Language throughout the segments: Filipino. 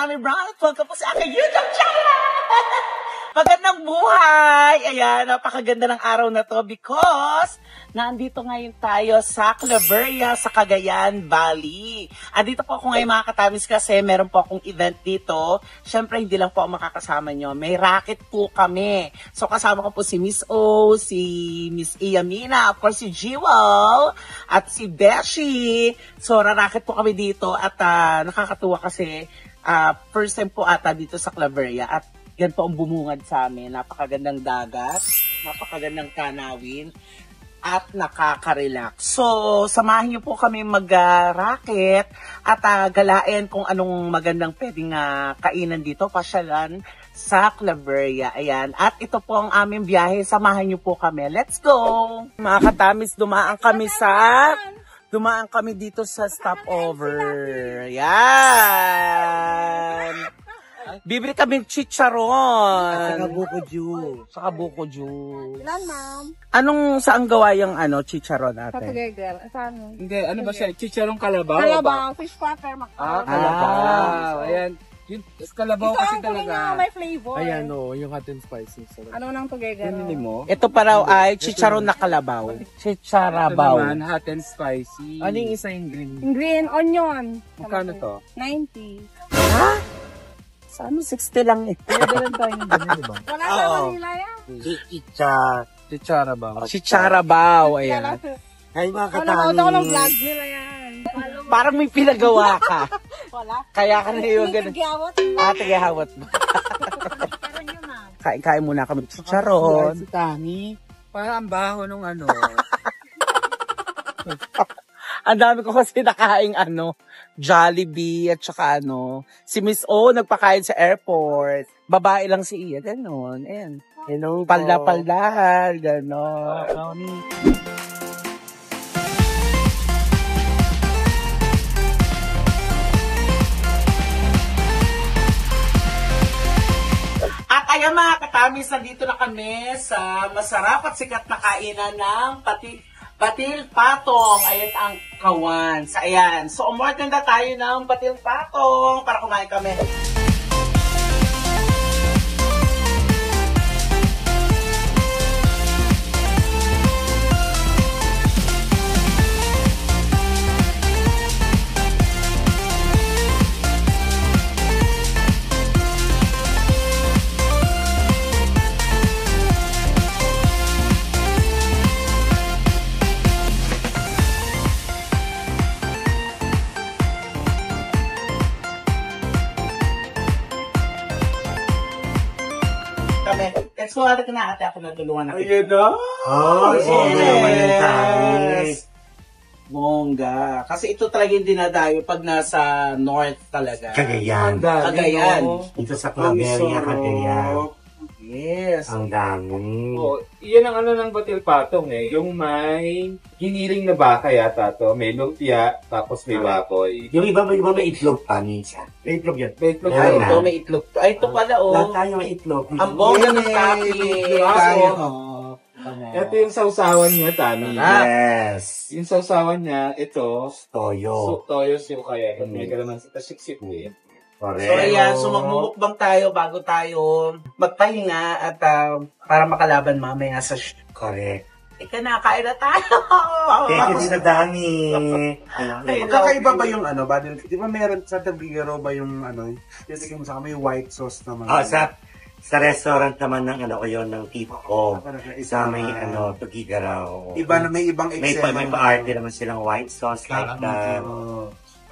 Tammy Brown at welcome po sa aking YouTube channel! Magandang buhay! Ayan, napakaganda ng araw na to because nandito ngayon tayo sa Claveria, sa Cagayan Valley. Andito po ako ngayon mga katamis kasi meron po akong event dito. Siyempre, hindi lang po ako makakasama nyo. May racket po kami. So, kasama ko po si Miss O, si Miss Iyamina, of course si Jewel, at si Beshi. So, racket po kami dito at nakakatuwa kasi first time po ata dito sa Claveria at yan po ang bumungad sa amin. Napakagandang dagat, napakagandang tanawin, at nakaka-relax. So, samahan niyo po kami mag-racket at galain kung anong magandang pwedeng kainan dito, pasyalan sa Claveria. Ayan. At ito po ang aming biyahe. Samahan niyo po kami. Let's go! Mga katamis, dumaan kami dito sa stopover. Yan! Bibili kami chicharon. Saka buko ju. Saka buko ju. Ilan, ma'am? Anong saan gawa yung chicharon Sa ate? Tagaygal. Saan? Hindi, ano ba siya? Chicharong kalabaw? Kalabaw, fish platter, Kalabaw. Ayan. Yung kalabaw kasi talaga. Ito may flavor. Ayan o, yung hot and spicy. Ano nang Tagaygal? Pinili mo? Ito pa raw ay chicharon na kalabaw. Ito Chicharabaw. naman, hot and spicy. Ano yung isa yung green? Green onion. Magkano to? 90. Ha? Sa 60 lang eh. Pinadalan tayo ng ganyan, di ba? Wala sa Manila yan. Chicharabaw. Chicharabaw. Ayan. Ay, mga Wala ko ng vlog nila yan. Parang may pinagawa ka. Wala. Kaya ka na yung ganun. Nagyawat. Tagahawat mo. Meron yun, ma'am. Kain muna kami chicharon. Si Tami. Parang ang baho nung ano. Ang dami ko kasi nakaing Jollibee at saka si Miss O nagpakain sa airport. Babae lang si Iya, gano'n. Ayan. Hello po. Palda-paldahan, gano'n. At ayan mga katamis, nandito na kami sa masarap at sikat na kainan ng Batil Patong. Ayan ang kawan. So, ayan. So, umorder na tayo ng Batil Patong para kumain kami. Let's go natin na ate ako natulungan na. Ayun na! Yes! Bongga. Kasi ito talaga yung dinadayo pag nasa north talaga. Cagayan. Cagayan. Ito sa Claveria, Cagayan. Yes. Ang dami. Oh, iyan ang ng Batil Patong eh. Yung may giniling na baka yata to. May lumpia, tapos may baboy. Yung iba may itlog pa minsan. May itlog yan. May itlog Ay, na. ito may itlog. Ay, ito pala Lahat tayo may itlog. Ang bongga ng topping. Ito yung sausawan niya, Tami. Yes. Yung sausawan niya, ito. Toyo. Toyo siyo kaya. May kalaman sa siksik eh. Correct. So, ayan. So, magmumukbang tayo bago tayo magpahinga at para makalaban mamaya sa Correct. Ika na, kain na tayo. Thank you sa dami. Magkakaiba ba yung Badil? Di ba meron sa Tabigaro ba yung yung mo sa kami white sauce naman? Sa restaurant naman ng ko yon ng tipo ko. Sa may Tugigaraw. Iba na may ibang May eksena. pa-arte naman silang white sauce like that.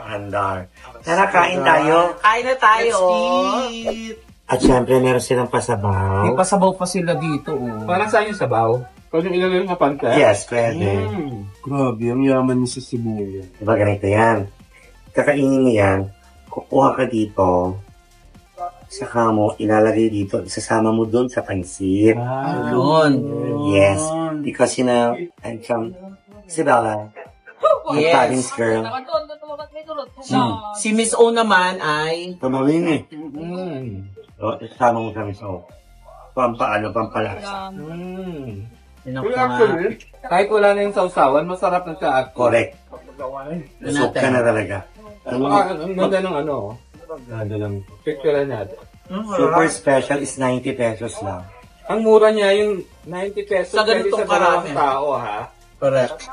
Paandar. Tara, kain tayo. Kain na tayo. At syempre, meron silang pasabaw. May pasabaw pa sila dito. Parang saan yung sabaw? Pwede yung ilalagay ng panta? Yes, pwede. Grabe, ang yaman niya sa Cebu. Diba ganito yan? Kakainin mo yan, kukuha ka dito, saka mo ilalagay dito, isasama mo doon sa pansit. Yun. Yes, because I'm from Sibala. Yes. Province girl. Si Miss O naman ay Pamawin eh. So, isasama mo kami sa pampalasa. Pero actually, kahit wala na yung sausawan, masarap na siya. Correct. Busog ka na talaga. Ang ganda ng Gado lang. Picture natin. Super special is 90 pesos lang. Ang mura niya, yung 90 pesos. Sa ganitong karami. Tao, ha? Correct.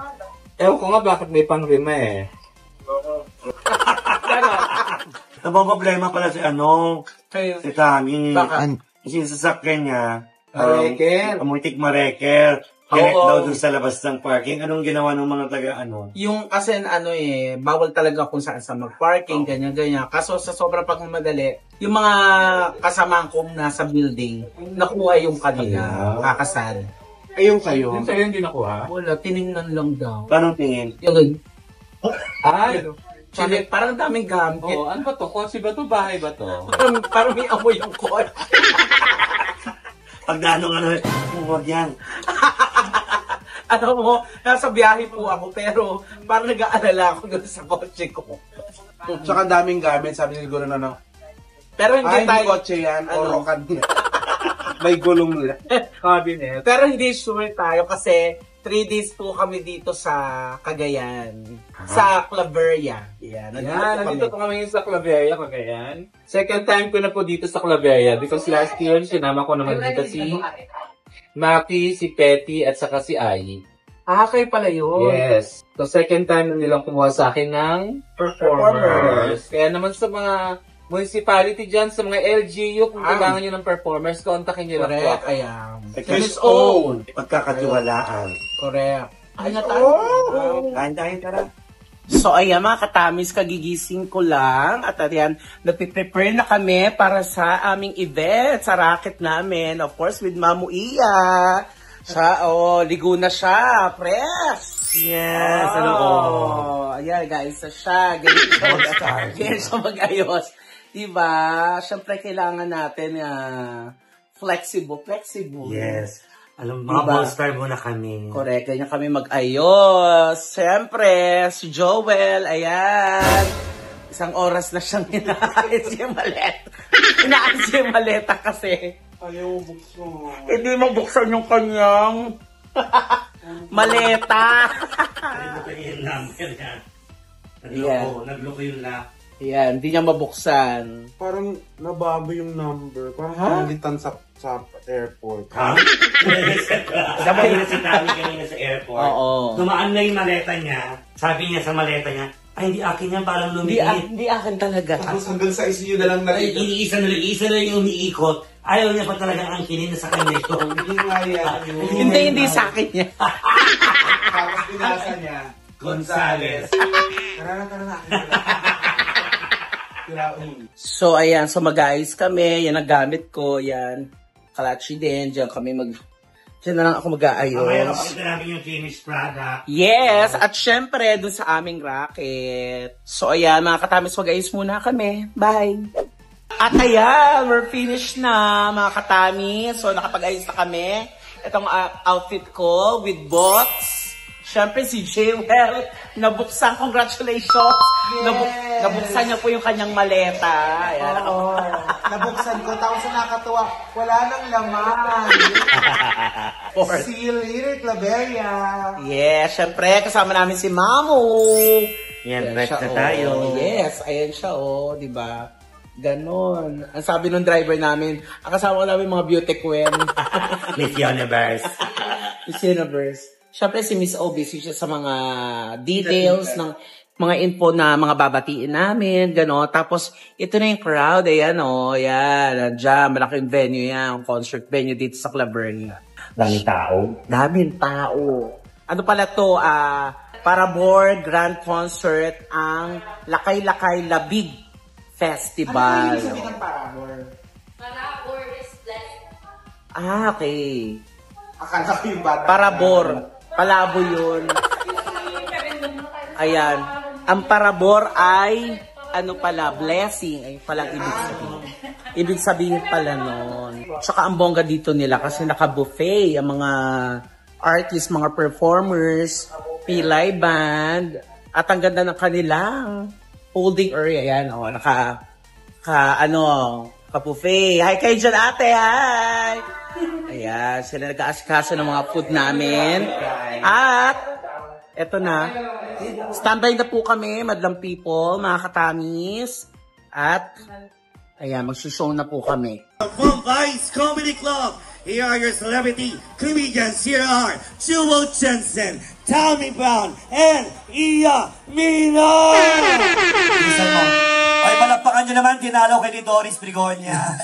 Ewan ko nga bakit may pangrima eh. Problema pala si si Tami. Bakit? Kasi yung sasakyan niya, Mareker. Amutik mareker. Direct Oo. daw dun sa labas ng parking. Anong ginawa ng mga Yung kasi bawal talaga kung saan sa mag-parking, ganyan-ganyan. Kaso sa sobrang pagmamadali, yung mga kasamahan kong nasa building, nakuha yung kanila, kakasal. Ayun kayo. Yung sa'yo hindi nakuha? Wala, tinignan lang daw. Paano tingin? Yung Ay! parang daming gamit. Oo, ano ba to? Kotse ba to? Bahay ba to? Parang may amoy yung kotse. Pag huwag yan. Ano mo, nasa biyahe po ako, pero parang nag-aalala ako doon sa kotse ko. Tsaka daming gamit, sabi ni Siguro na Pero hindi hindi tayo, kotse yan, orokan niya. May gulong nila. Cabinet. pero hindi sure tayo kasi 3 days po kami dito sa Cagayan. Sa Claveria. Yan, Nandito po kami sa Claveria, Cagayan. Second time ko na po dito sa Claveria because last year, sinama ko naman dito si Maki, si Petty, at saka si Ai. Kayo pala yun. Yes. So, second time na nilang kumuha sa akin ng performers. Kaya naman sa mga municipality dyan, sa mga LGU, kung kailangan nyo ng performers, kontakin nyo lang po Correct, ako. ayan. Chris O. Pagkakatiwalaan. Correct. Ay, na tayo. Kain tayo, tara. So, ayan mga katamis, kagigising ko lang. At ayan, napiprepare na kami para sa aming event, sa racket namin. Of course, with Mamu Iya. Siya, ligo na siya. Fresh! Yes, Ayan, guys, siya. Ganyan siya mag-ayos. Diba? Siyempre, kailangan natin flexible. Yes. Alam mo, Diba? ball-star muna kami. Correct, ganyan kami mag-ayos. Siyempre, si Joel, ayan. 1 oras na siyang inaayos yung maleta. Inaayos yung maleta kasi. Ayaw bukso. Hindi mabuksan yung kanyang maleta. Naloko yung number yan. Yeah. Nagloko yung lock. Ayan, hindi niya mabuksan. Parang nabago yung number. Parang pinalitan sa airport. Ha? Sabi na si Tami kanina sa airport. Oo. Dumaan na yung maleta niya. Sabi niya sa maleta niya, ay, hindi akin yan, parang lumiit. Hindi akin talaga. Tapos hanggang sa ICU na lang Ay, nakita. iisa na yung umiikot. Ayaw niya pa talagang angkinin na sa kanya ito. Hindi nga yan yun. Hindi sa akin niya. Tapos pinasa niya. Gonzales. Tara na. So, ayan. So, mag-ayos kami. Yan ang gamit ko. Yan. Kalachi din. Diyan kami Diyan na lang ako mag-aayos. Mamaya kapag namin yung finished product. Yes, at syempre, dun sa aming racket. So, ayan, mga katamis, mag-ayos muna kami. Bye! At ayan, we're finished na, mga katamis. So, nakapag-ayos na kami. Itong outfit ko with bots. Syempre, si Jewel, nabuksan. Congratulations! Nabuksan niya po yung kanyang maleta. Ayan. Nabuksan ko. Tapos nakakatuwa. Wala nang laman. See you later, Claveria. Yes, syempre, kasama namin si Mamu. Yan, Ayan rest siya, na tayo. Yes, ayan siya, di ba? Ganon. Ang sabi ng driver namin, ang kasama ko namin mga beauty queen. Miss Universe. Miss Universe. Syempre si Miss O, busy siya sa mga details ng mga info na mga babatiin namin, gano'n. Tapos, ito na yung crowd, ayan yan. Diyan, malaking venue yan, concert venue dito sa Claveria. Daming tao. Daming tao. Ano pala to, Parabor Grand Concert ang Lakay-Lakay Labig Festival. Ano yung sabihin ng Parabor? Parabor is blessed. Okay. Akala ko yung bata. Parabor. Palabo yun. Ayan. Ang parabor ay, blessing. Ay palang ibig sabihin. Ibig sabihin pala nun. Tsaka ang bongga dito nila kasi naka-buffet. Ang mga artists, mga performers, pilay band, at ang ganda ng kanilang holding area. Yan, ka-buffet. Hi kayo dyan, ate, hi! Ayan, sila nag-aasikaso ng mga food namin. At, eto na. Standby na po kami, madlang people, mga katamis. At, ayan, magsushow na po kami. From Vice Comedy Club, here are your celebrity comedians. Here are Jewel Jensen, Tommy Brown, and Iya Mina! Bilisan mo. Ay, palakpakan nyo naman, tinalo kay ni Doris Brigonia.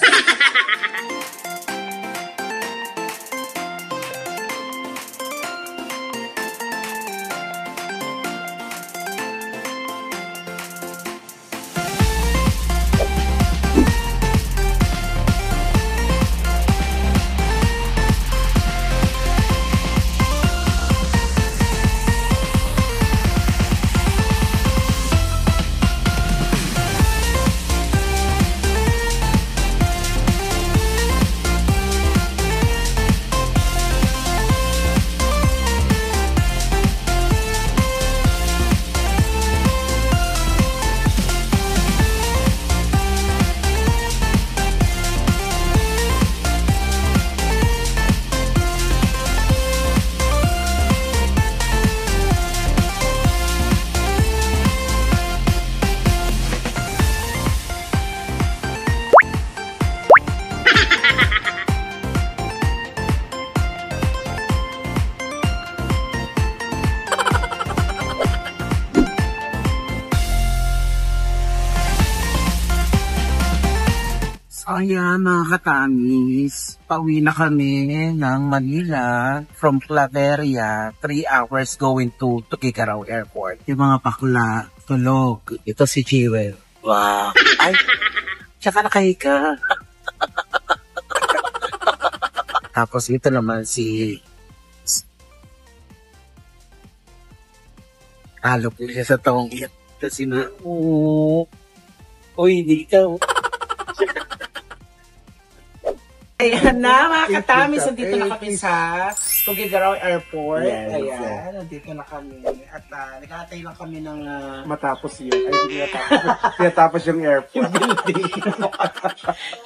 Ayan mga katamis, pauwi na kami ng Manila from Claveria, 3 hours going to Tuguegarao Airport. Yung mga bakla, tulog. Ito si Jewel. Wow. Ay, tsaka nakahiga. Tapos ito naman si... Halo po siya sa tongit. Kasi na, uy, hindi ka. Ayan na mga katamis, nandito na kami sa Tuguegarao Airport. Yes. Ayan, nandito na kami. At nagkatay lang kami ng... Matapos yun. Ay, hindi natapos yung airport.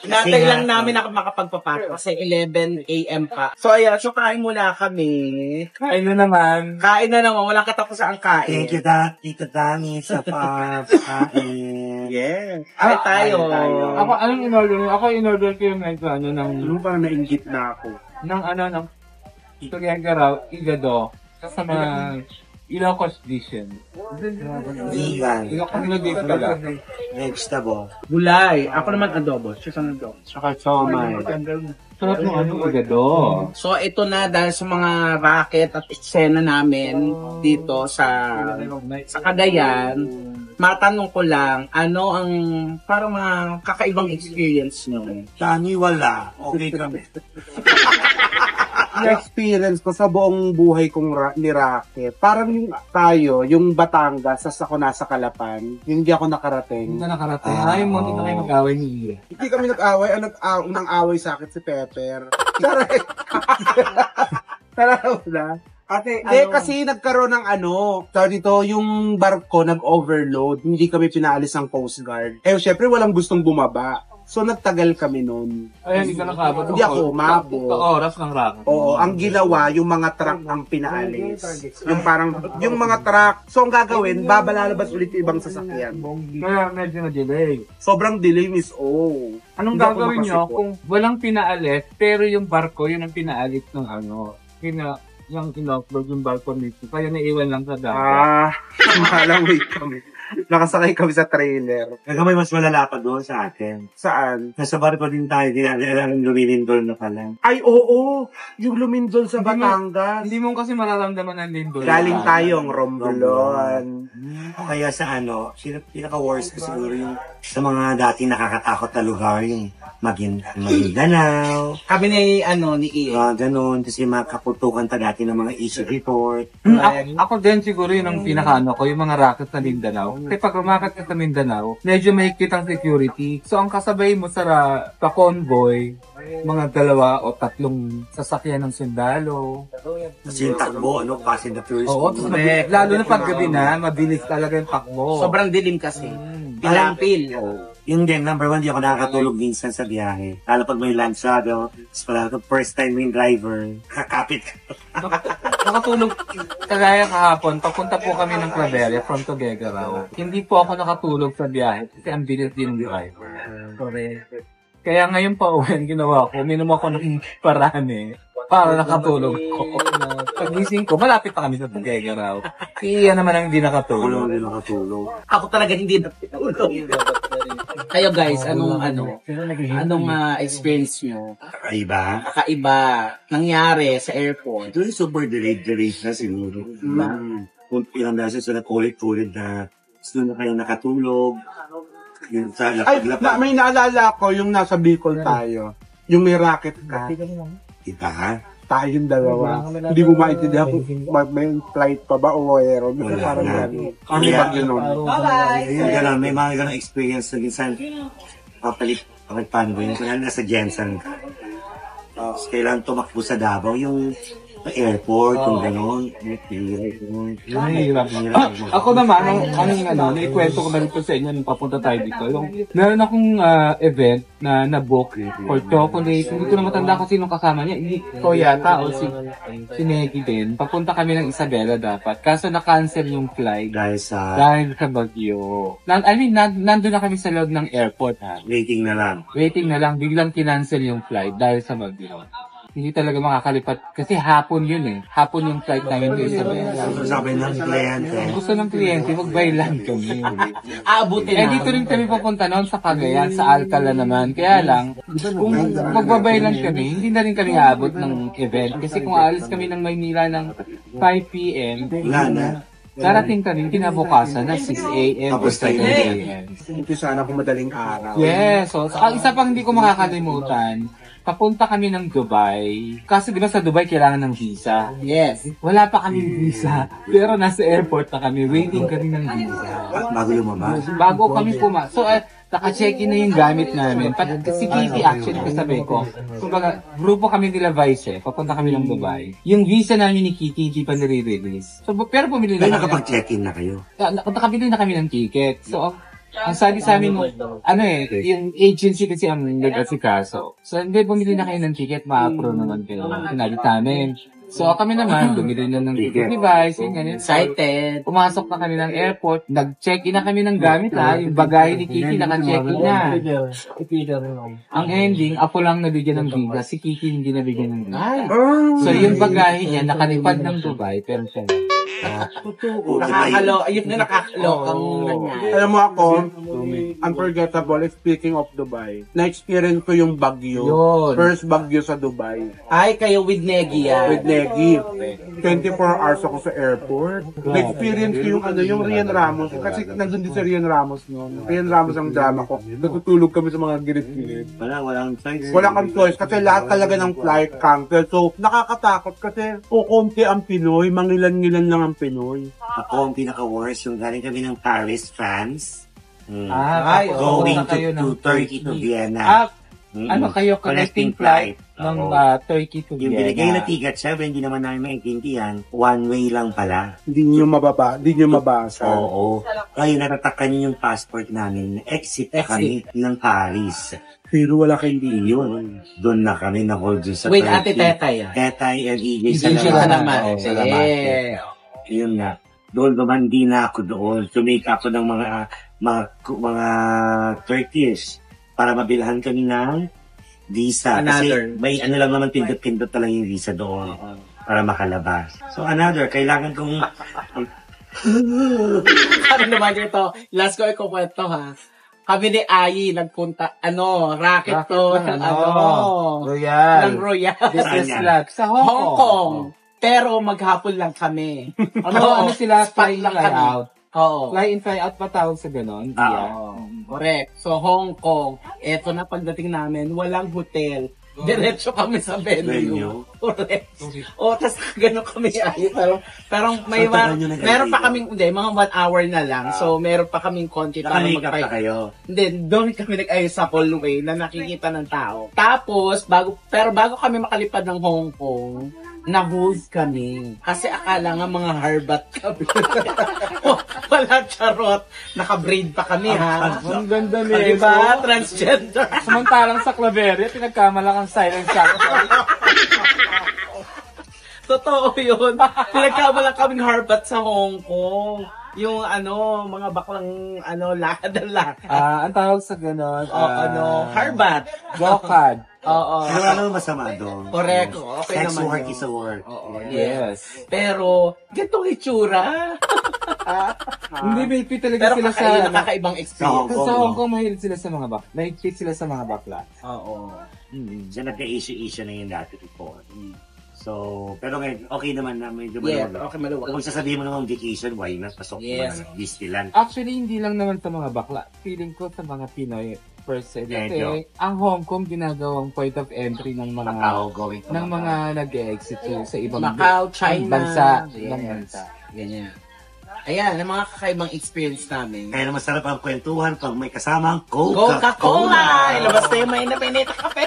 Nagkatay lang namin na makapagpapasok kasi 11 a.m. pa. So ayan, so kain muna kami. Kain na naman. Kain na naman, walang katapos ang kain. Thank you, Tita Tami, sa pagkain. Yes. Kain tayo. Ako, anong in-order niyo? Ako in-order ko yung Ano parang nainggit na ako. ng Tuguegarao, Igado, kasama Ilocos Edition. Vegan. Ilocos Edition pala. Vegetable. Gulay. Ako naman adobo. Siya adobo. Tsaka somay. Sarap mo Igado. So ito na dahil sa mga racket at eksena namin dito sa Cagayan, matanong ko lang, ano ang parang mga kakaibang experience nyo? Tani, wala. Okay kami. Na-experience ko sa buong buhay kong ni Racket. Parang yung tayo, yung Batangas, sas ako nasa Kalapan, yung hindi ako nakarating. Hindi na nakarating. Ay, mo, hindi na kayo mag-away ni Iya. Hindi kami nag-away. Ang nang-away sa akin si Pepper. Taray! Taraw na. Hindi, kasi nagkaroon ng dito, yung barko nag-overload, hindi kami pinaalis ng Coast Guard. Eh, syempre, walang gustong bumaba. So, nagtagal kami nun. Ay, hindi ka nakabot. Hindi ako, umabot. Oras ng racket. Oo, ang ginawa, yung mga truck ang pinaalis. Yung parang, yung mga truck. So, ang gagawin, babalalabas ulit yung ibang sasakyan. Kaya medyo na-delay. Sobrang delay, Miss O. Anong Hindi ako gagawin nyo makasipot. kung walang pinaalis, pero yung barko, yun ang pinaalis ng yung in-offload yung barko nito. Kaya naiwan lang sa dagat. Malang wait kami. Nakasakay kami sa trailer. Nagamay mas malala pa doon sa atin. Saan? Nasa barko din tayo, di natin lumilindol na pala. Ay, oo! Yung lumindol sa Batangas. Hindi mo kasi mararamdaman ang lindol. Galing tayong Romblon. Kaya sa pinaka-worst ko siguro yung sa mga dating nakakatakot na lugar, yung Maguindanao. Kami ni Ian. Ganon, kasi makaputukan ta dati ng mga issue report. Ako din siguro yun ang pinakaano ko, yung mga racket sa Mindanao. Kasi pag umakat ka sa Mindanao, medyo mahigpit ang security. So ang kasabay mo sa convoy, mga 2 o 3 sasakyan ng sundalo. Kasi yung takbo, Fast and the Furious. Oo, lalo na pag gabi na, mabilis talaga yung takbo. Sobrang dilim kasi. Pilampil. Yun din, number one, di ako nakakatulog minsan sa biyahe. Lalo pag may landsado, tapos pala first time yung driver, kakapit ka. Nakatulog, kagaya kahapon, papunta po kami ng Claveria from Tuguegarao. Hindi po ako nakatulog sa biyahe kasi ang bilis din ng driver. Correct. Kaya ngayon pa uwi, ginawa ko, minom ako ng parane para nakatulog ko. Pagising ko, malapit pa kami sa Tuguegarao. Kaya naman ang hindi nakatulog. Hindi nakatulog. Ako talaga hindi natulog. Kayo guys, anong experience nyo? Kakaiba nangyari sa airport? Ito yung super delayed na siguro. Kung ilang beses na ulit-ulit na doon na kayo nakatulog. Yun sa may naalala ko yung nasa Bicol tayo. Yung may racket ka. Kita. Tayong dalawa. Hindi mo maintindihan kung may flight pa ba o meron. Parang gano'n. Ano ba yun? Bye-bye! May mga ganong experience na minsan papalit paano ba yun? Kung nasa Jensen ka. Kailangan tumakbo sa Davao yung airport, yung gano'n. Ako naman, naikwento ko na rin sa inyo nung papunta tayo dito. Meron akong event na na-book for chocolate. Hindi ko na matanda kasi nung kasama niya. Hindi ko yata o si Neki din. Papunta kami ng Isabela dapat. Kaso na-cancel yung flight. Dahil sa Baguio. Nandun na kami sa loob ng airport. Waiting na lang. Biglang kinancel yung flight dahil sa Baguio. Hindi talaga makakalipat. Kasi hapon yun eh. Hapon yung flight namin to Isabela. Sabi ng kliyente. Gusto ng kliyente, mag-bailan kami. Aabutin na. Dito rin kami papunta noon sa Cagayan, sa Alcala naman. Kaya lang, kung magbabailan kami, hindi na rin kami aabot ng event. Kasi kung aalis kami ng Maynila ng 5 p.m., darating kami kinabukasan na 6 a.m. o 7 a.m. Umpisa na kung madaling araw. Yes. So, isa pang hindi ko makakalimutan, papunta kami ng Dubai. Kasi di ba sa Dubai kailangan ng visa? Yes. Wala pa kami visa. Pero nasa airport na kami. Waiting kami ng visa. Bago lumabas? Bago kami So, naka-check-in na yung gamit namin. Si Kitty actually kasabi ko. Kumbaga, grupo kami nila Vice papunta kami ng Dubai. Yung visa namin ni Kitty hindi pa nire-release. So, pero bumili na kami. Nakapag-check-in na kayo? Nakabili na kami ng ticket. So, ang sabi sa amin, yung agency kasi ang nag-asikaso. So, hindi, bumili na kayo ng ticket, ma-approve naman kayo. Sinabi namin. So, kami naman, bumili na ng ticket device, yung ganyan. Excited. Pumasok na kami ng airport, nag-check-in na kami ng gamit yung bagay ni Kiki naka-check-in na. Ang ending, ako lang nabigyan ng visa, si Kiki hindi nabigyan ng visa. So, yung bagay niya, nakalipad ng Dubai, pero siya Ayun na nakakalokang nangyari. Alam mo ako, unforgettable, speaking of Dubai, na-experience ko yung Baguio. First Baguio sa Dubai. Ay, kayo with Negi yan. With Negi. 24 hours ako sa airport. Na-experience ko yung Rian Ramos. Kasi nandun din si Rian Ramos noon. Rian Ramos ang drama ko. Natutulog kami sa mga gilid-gilid. Walang choice. Wala kang choice kasi lahat talaga ng flight cancel. So, nakakatakot kasi kukunti ang Pinoy, mangilan-ngilan lang ang Pinoy. Ako ang pinaka-worst yung galing kami ng Paris, France. Going to Turkey to Vienna. Ano kayo connecting flight ng Turkey to Yung Vienna? binigay na ticket, syempre hindi naman namin maintindihan. One way lang pala. Hindi nyo mabasa. Oo. Kaya natatakan nyo yung passport namin. Exit kami ng Paris. Pero wala kayong Yun. Doon na kami na-hold dun sa Wait, Ate Tetay. Tetay and EJ sa naman. Yun nga. Doon dumandi na ako doon. Sumika ako ng mga Turkish para mabilhan kami ng visa. Another. Kasi may lang naman pindot-pindot talaga yung visa doon para makalabas. So another, kailangan kong... Ano naman ito? Last ko ikukwento ha. Kami ni Ayi nagpunta, racket to, Royal. ng Royal. Business class. Sa Hong Kong. Pero maghapon lang kami. Ano sila? Fly in, lang fly kami. out. Oo. Fly in, fly out pa tawag sa ganon? Correct. So, Hong Kong. Eto na pagdating namin, walang hotel. Diretso kami sa venue. Correct. Tas gano'n kami ayos. Pero meron pa kaming, mga 1 hour na lang. So, meron pa kaming konti para Naka-makeup pa kayo? Hindi, doon kami nag-ayos sa hallway na nakikita ng tao. Tapos, bago kami makalipad ng Hong Kong, na-hold kami. Kasi akala nga mga harbat kami. Wala charot. Naka-braid pa kami, ha? Ang ganda nito. Diba? Transgender. Samantalang sa Claveria, pinagkamalakang silent shot. Totoo yun. Pinagkamalang kaming harbat sa Hong Kong. Yung mga baklang lakad-lakad. Ang tawag sa ganon, harbat. Gokad. Oo. Pero wala naman masama doon. Correct. Okay Sex naman work yun. is a work. Yes. Pero, gantong itsura. Hindi, may talaga Pero sila sa... nakakaibang experience. Sa Hong Kong, mahilig sila sa mga bakla. Mahigpit sila sa mga bakla. Oo. Diyan nagka-issue na yun dati before. So, pero ngayon, okay naman na medyo Yeah, maluwag. okay, maluwag. Kung sasabihin mo naman vacation, why not? Pasok Yes. naman, Disneyland. Actually, hindi lang naman sa mga bakla. Feeling ko sa mga Pinoy per se. Kasi Medyo. ang Hong Kong ginagawang point of entry ng mga Macau going to ng Macau. mga nag-exit sa ibang Macau, China. bansa. Yes. Ibang bansa. Ganyan. Ayan, ang mga kakaibang experience namin. Kaya naman sarap ang kwentuhan pag may kasamang Coca-Cola! Coca-Cola. Ilabas na yung mainit-mainit na kape.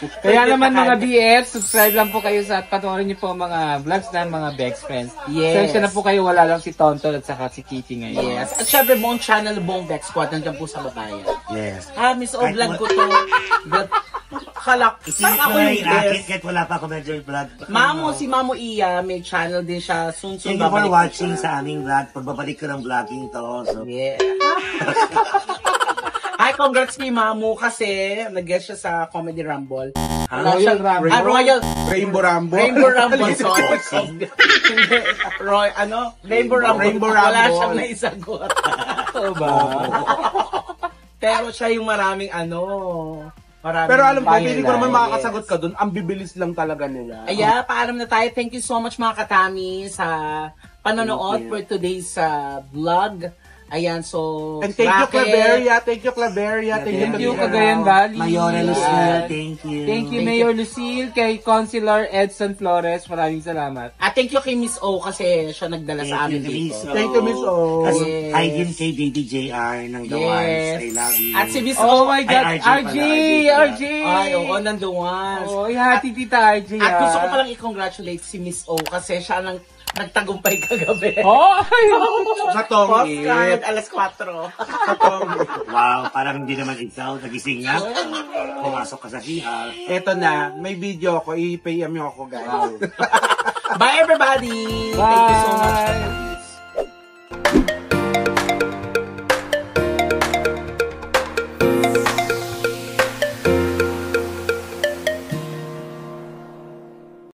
Kaya naman mga BF, subscribe lang po kayo at panoorin niyo po ang mga vlogs ng mga Bex Friends. Yes. Sensya na po kayo, wala lang si Tonton at saka si Kitty ngayon. Yes. At syempre, buong channel, buong Bex Squad, nandiyan po sa babayan. Yes. Miss O, vlog ko to. Kalak. Isingit Saan mo na yung yung akin best? kahit wala pa ako medyo vlog. Si Mamo Iya, may channel din siya. Soon Thank you for babalik watching siya. sa aming vlog. Pagbabalik ko ng vlogging to. So, Yeah. Ay, congrats kay Mamu kasi nag-guest siya sa Comedy Rumble. Wala Royal siyang- Rumble. Royal Rainbow Rambo. Rainbow Rumble. Sorry. Hindi. Rainbow Rumble. Rainbow Wala Rumble. siyang naisagot. Oo ba? Pero siya yung maraming maraming Pero alam ko, viral. hindi ko naman Yes. makakasagot ka dun. Ang bibilis lang talaga nila. Aya, paalam na tayo. Thank you so much mga katami sa panonood for today's vlog. Ayan, so... And thank you, Claveria. Thank you, Claveria. Thank you, Cagayan Valley. Mayora Lucille, thank you. Thank you, Mayor Lucille. Kay Councilor Edson Flores, maraming salamat. At thank you kay Miss O kasi siya nagdala sa amin dito. Thank you, Miss O. At Yes. hi din kay Baby JR ng The Wise. I love you. At si Miss Oh O. my God, Ay, RJ! RJ! Ay, oo, nanduwan. Oh, ihati tita RJ. At gusto ko palang i-congratulate si Miss O kasi siya nagtagumpay kagabi. Oh! Sa Tongit. Postcard, alas 4. Sa Tongit. Wow, parang hindi naman ikaw. Nagising nga. Pumasok ka sa CR. Eto na, may video ako. I-PM nyo ako, guys. Bye everybody! Thank you so much.